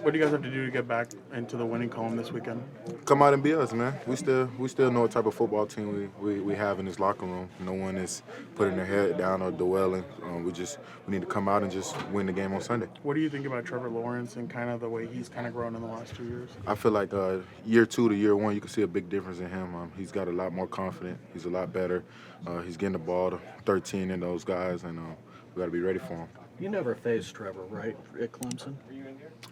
What do you guys have to do to get back into the winning column this weekend? Come out and be us, man. We still know what type of football team we have in this locker room. No one is putting their head down or dwelling. We need to come out and just win the game on Sunday. What do you think about Trevor Lawrence and kind of the way he's kind of grown in the last 2 years? I feel like year 2 to year 1, you can see a big difference in him. He's got a lot more confident. He's a lot better. He's getting the ball to 13 in those guys, and we got to be ready for him. You never faced Trevor, right, at Clemson?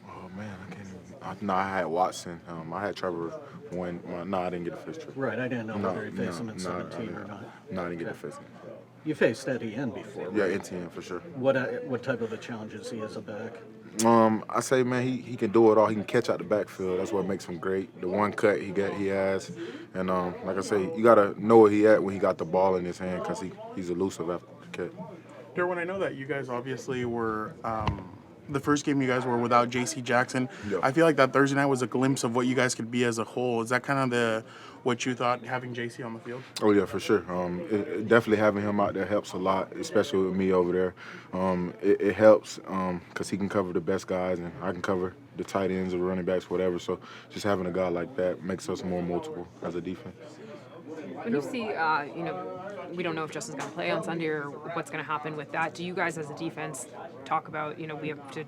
Oh man, I can't even. No, I had Watson. I had Trevor when. No, I didn't get to face Trevor. Right, I didn't know whether you faced him in 17 or not. No, I didn't get to face him. You faced Etienne before, Yeah, right? Etienne for sure. What type of a challenge is he as a back? I say, man, he can do it all. He can catch out the backfield. That's what makes him great. The one cut he has, and like I say, you gotta know where he at when he got the ball in his hand because he's elusive after the catch. Derwin, I know that you guys obviously were the first game you guys were without J.C. Jackson. Yep. I feel like that Thursday night was a glimpse of what you guys could be as a whole. Is that kind of what you thought having J.C. on the field? Oh yeah, for sure. Definitely having him out there helps a lot, especially with me over there. It helps because he can cover the best guys, and I can cover the tight ends or running backs, whatever. So just having a guy like that makes us more multiple as a defense. When you see, we don't know if Justin's going to play on Sunday or what's going to happen with that. Do you guys as a defense talk about, we have to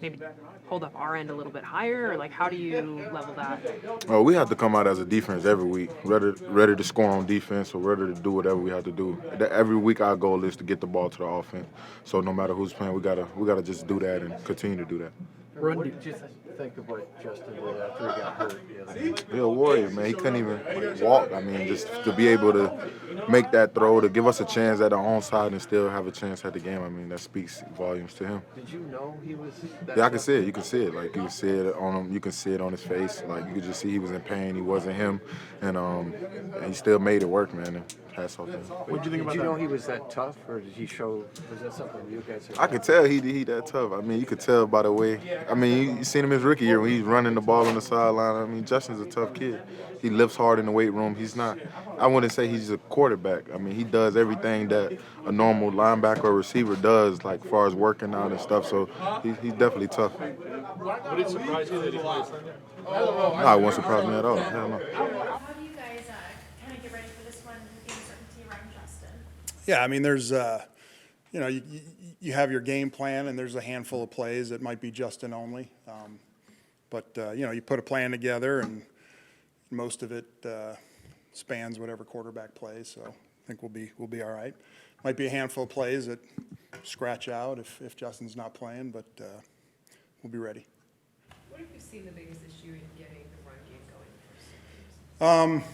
maybe hold up our end a little bit higher? Or like, how do you level that? Oh, we have to come out as a defense every week, ready to score on defense or ready to do whatever we have to do. Every week our goal is to get the ball to the offense. So no matter who's playing, we gotta just do that and continue to do that. What did you think of what Justin did after he got hurt the other day? He's a warrior, man. He couldn't even walk. I mean, just to be able to make that throw, to give us a chance at our own side and still have a chance at the game, I mean, that speaks volumes to him. Did you know he was that Yeah, I can see it. You can see it. Like, you can see it on him. You can see it on his face. Like, you could just see he was in pain. He wasn't him. And he still made it work, man. And hats off to him. What did you think about Did you that? know he was that tough, or did he show? Was that something you guys? I could tell he that tough. I mean, you could tell by the way. I mean, you seen him his rookie year when he's running the ball on the sideline. I mean, Justin's a tough kid. He lifts hard in the weight room. He's not. I wouldn't say he's a quarterback. I mean, he does everything that a normal linebacker or receiver does, like as far as working out and stuff. So he's definitely tough. Would it surprise you that he plays Sunday? No, it won't surprise me at all. Hell no. How do you guys kind of get ready for this one with the uncertainty around Justin? Yeah, I mean, there's, you have your game plan, and there's a handful of plays that might be Justin only. But you put a plan together, and most of it spans whatever quarterback plays. So I think we'll be all right. Might be a handful of plays that scratch out if Justin's not playing, but we'll be ready. What have you seen the biggest issue in getting the run game going for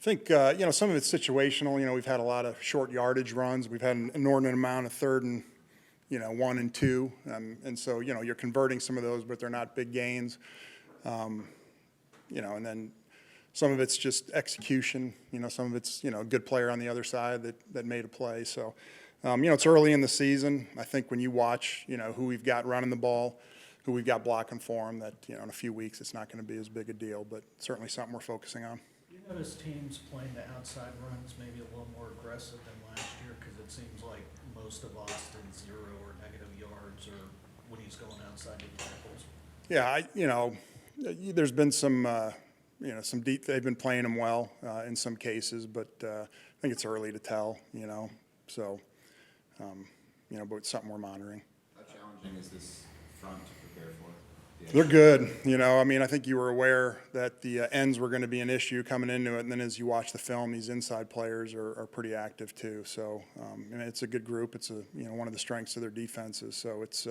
I think, some of it's situational. We've had a lot of short yardage runs. We've had an inordinate amount of 3rd and, 1 and 2. And so, you're converting some of those, but they're not big gains. And then some of it's just execution. Some of it's, a good player on the other side that made a play. So, it's early in the season. I think when you watch, who we've got running the ball, who we've got blocking for them, that, in a few weeks it's not going to be as big a deal, but certainly something we're focusing on. You notice teams playing the outside runs maybe a little more aggressive than last year, because it seems like most of Austin's 0 or negative yards or when he's going outside the tackles. Yeah, there's been some, they've been playing him well in some cases, but I think it's early to tell, so, but it's something we're monitoring. How challenging is this front to prepare for? They're good. I think you were aware that the ends were going to be an issue coming into it, and then as you watch the film, these inside players are pretty active too. So, it's a good group. It's one of the strengths of their defenses. So it's,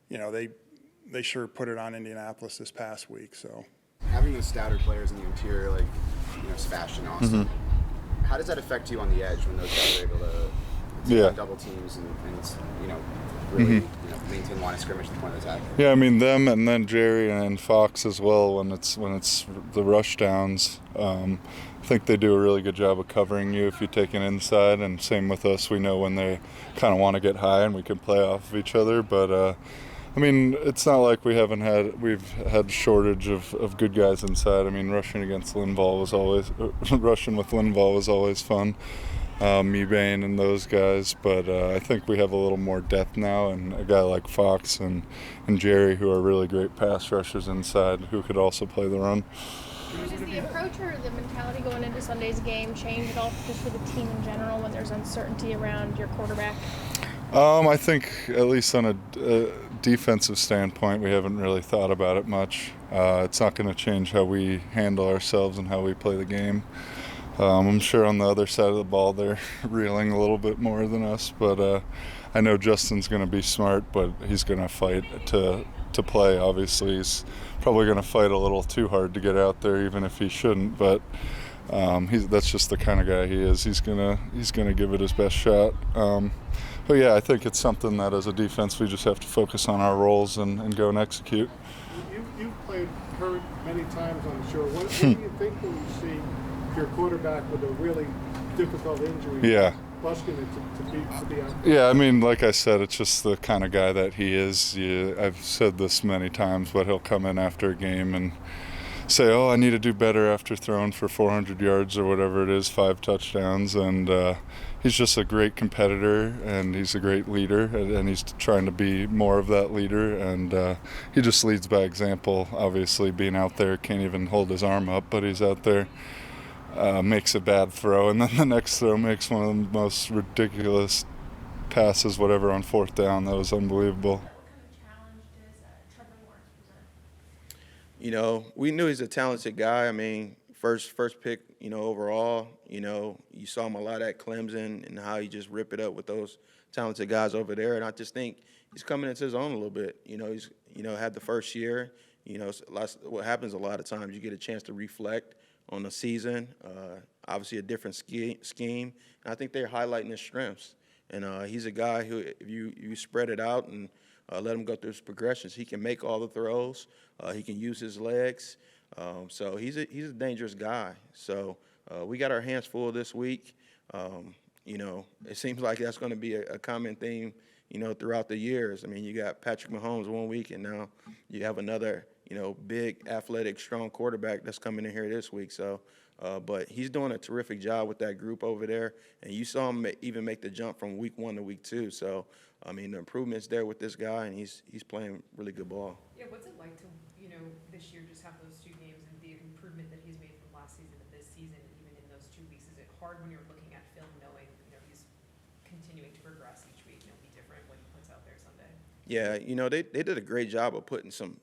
they sure put it on Indianapolis this past week. So Having those stouter players in the interior, like Sebastian Austin, how does that affect you on the edge when those guys are able to double teams and really maintain line of scrimmage at the point of attack? Yeah, I mean them, and then Jerry and Fox as well. When it's the rush downs, I think they do a really good job of covering you if you take an inside. And same with us. We know when they kind of want to get high, and we can play off of each other. But it's not like we've had shortage of good guys inside. I mean, rushing with Linval was always fun. Mebane and those guys, but I think we have a little more depth now, and a guy like Fox and Jerry, who are really great pass rushers inside, who could also play the run. Does the approach or the mentality going into Sunday's game change at all just for the team in general when there's uncertainty around your quarterback? I think at least on a defensive standpoint, we haven't really thought about it much. It's not going to change how we handle ourselves and how we play the game. I'm sure on the other side of the ball they're reeling a little bit more than us, but I know Justin's going to be smart, but he's going to fight to play. Obviously, he's probably going to fight a little too hard to get out there, even if he shouldn't. But that's just the kind of guy he is. He's gonna give it his best shot. But yeah, I think it's something that as a defense we just have to focus on our roles and go and execute. You've played hurt many times, I'm sure. What do you think when you see your quarterback with a really difficult injury? Yeah. Busting it to be out. Yeah, I mean, like I said, it's just the kind of guy that he is. I've said this many times, but he'll come in after a game and say, oh, I need to do better after throwing for 400 yards or whatever it is, 5 touchdowns. And he's just a great competitor, and he's a great leader, and he's trying to be more of that leader. And he just leads by example, obviously, being out there, can't even hold his arm up, but he's out there. Makes a bad throw, and then the next throw makes one of the most ridiculous passes, whatever, on 4th down. That was unbelievable. What kind of challenge does Trevor Lawrence present? You know, we knew he's a talented guy. I mean, first pick, overall, you saw him a lot at Clemson and how he just rip it up with those talented guys over there. And I just think he's coming into his own a little bit. He's, had the first year. What happens a lot of times, you get a chance to reflect on the season, obviously a different scheme. And I think they're highlighting his strengths. And he's a guy who, if you spread it out and let him go through his progressions, he can make all the throws. He can use his legs. So he's a dangerous guy. So we got our hands full this week. It seems like that's going to be a common theme, throughout the years. I mean, you got Patrick Mahomes one week, and now you have another big, athletic, strong quarterback that's coming in here this week. So, but he's doing a terrific job with that group over there. And you saw him even make the jump from week 1 to week 2. So, I mean, the improvement's there with this guy, and he's playing really good ball. Yeah, what's it like to, this year just have those 2 games and the improvement that he's made from last season to this season, even in those 2 weeks? Is it hard when you're looking at film knowing, he's continuing to progress each week and it'll be different what he puts out there Sunday? Yeah, they did a great job of putting some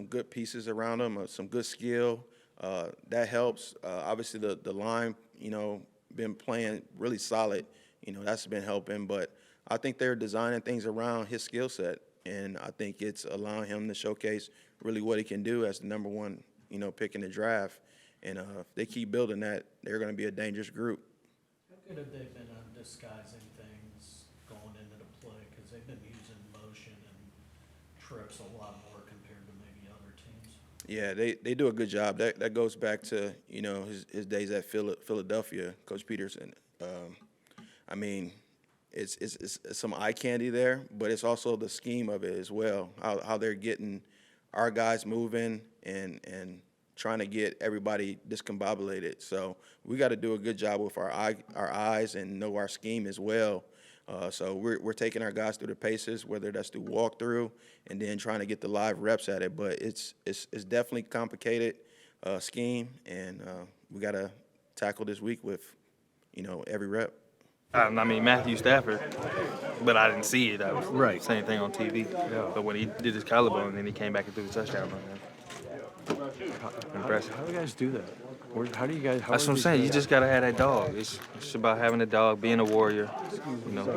good pieces around him, some good skill. That helps. Obviously, the line, been playing really solid. That's been helping. But I think they're designing things around his skill set, and I think it's allowing him to showcase really what he can do as the number 1, pick in the draft. And if they keep building that, they're going to be a dangerous group. How good have they been on disguising things going into the play? Because they've been using motion and trips a lot more compared to maybe other teams. Yeah, they do a good job. That goes back to his days at Philadelphia, Coach Peterson. I mean, it's some eye candy there, but it's also the scheme of it as well. How they're getting our guys moving and trying to get everybody discombobulated. So we got to do a good job with our eyes and know our scheme as well. So we're taking our guys through the paces, whether that's through walkthrough and then trying to get the live reps at it. But it's definitely a complicated scheme, and we got to tackle this week with, every rep. I mean, Matthew Stafford, but I didn't see it. I was Right. same thing on TV. Yeah. But when he did his collarbone, and then he came back and threw the touchdown run. Impressive. How do you guys do that? How do you guys? That's what I'm saying. You just gotta have that dog. It's about having a dog, being a warrior,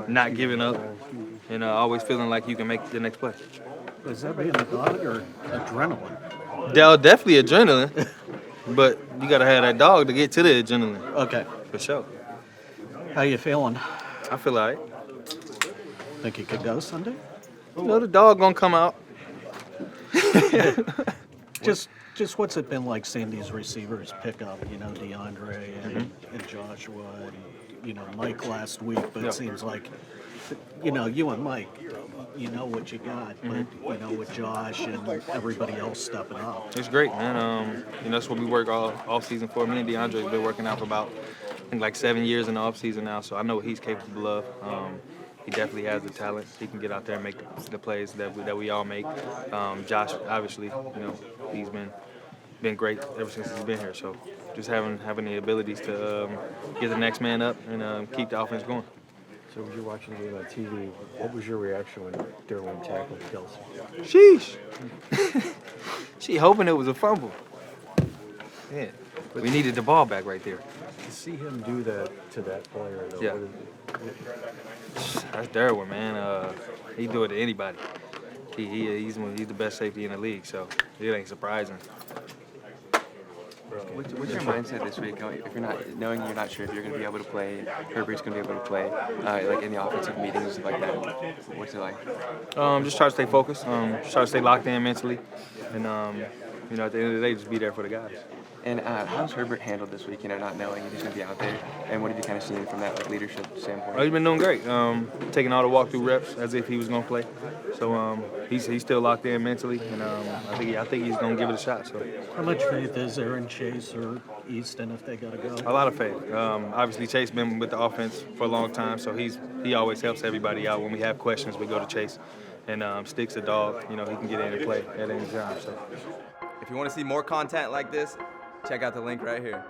not giving up, and always feeling like you can make the next play. Is that being a dog or adrenaline? Definitely adrenaline, but you gotta have that dog to get to the adrenaline. Okay. For sure. How you feeling? I feel all right. Think you could go Sunday? The dog gonna come out. Just what's it been like seeing these receivers pick up, DeAndre and Joshua and, Mike last week, but it seems like, you and Mike, what you got, but, with Josh and everybody else stepping up. It's great, man. That's what we work all season for. Me and DeAndre have been working out for about think like 7 years in the offseason now, so I know what he's capable of. He definitely has the talent. He can get out there and make the plays that we all make. Josh, obviously, he's been great ever since he's been here. So just having the abilities to get the next man up and keep the offense going. So when you're watching the game on TV, what was your reaction when Derwin tackled Kelsey? Sheesh. She hoping it was a fumble. Yeah. We needed the ball back right there. To see him do that to that player, though, Yeah. That's Derwin, man. He do it to anybody. He's the best safety in the league, so it ain't surprising. What's your mindset this week? If you're not sure if you're going to be able to play, Herbert's going to be able to play, like in the offensive meetings like that. What's it like? Just try to stay focused. Just try to stay locked in mentally, and at the end of the day, just be there for the guys. And how's Herbert handled this week? Not knowing if he's going to be out there, and what have you kind of seen from that leadership standpoint? He's been doing great. Taking all the walkthrough reps as if he was going to play. So he's still locked in mentally, and I think he's going to give it a shot. So How much faith is there in Chase or Easton if they got to go? a lot of faith. Obviously, Chase been with the offense for a long time, so he always helps everybody out. When we have questions, we go to Chase, and Sticks a dog. He can get in and play at any time. So If you want to see more content like this, check out the link right here.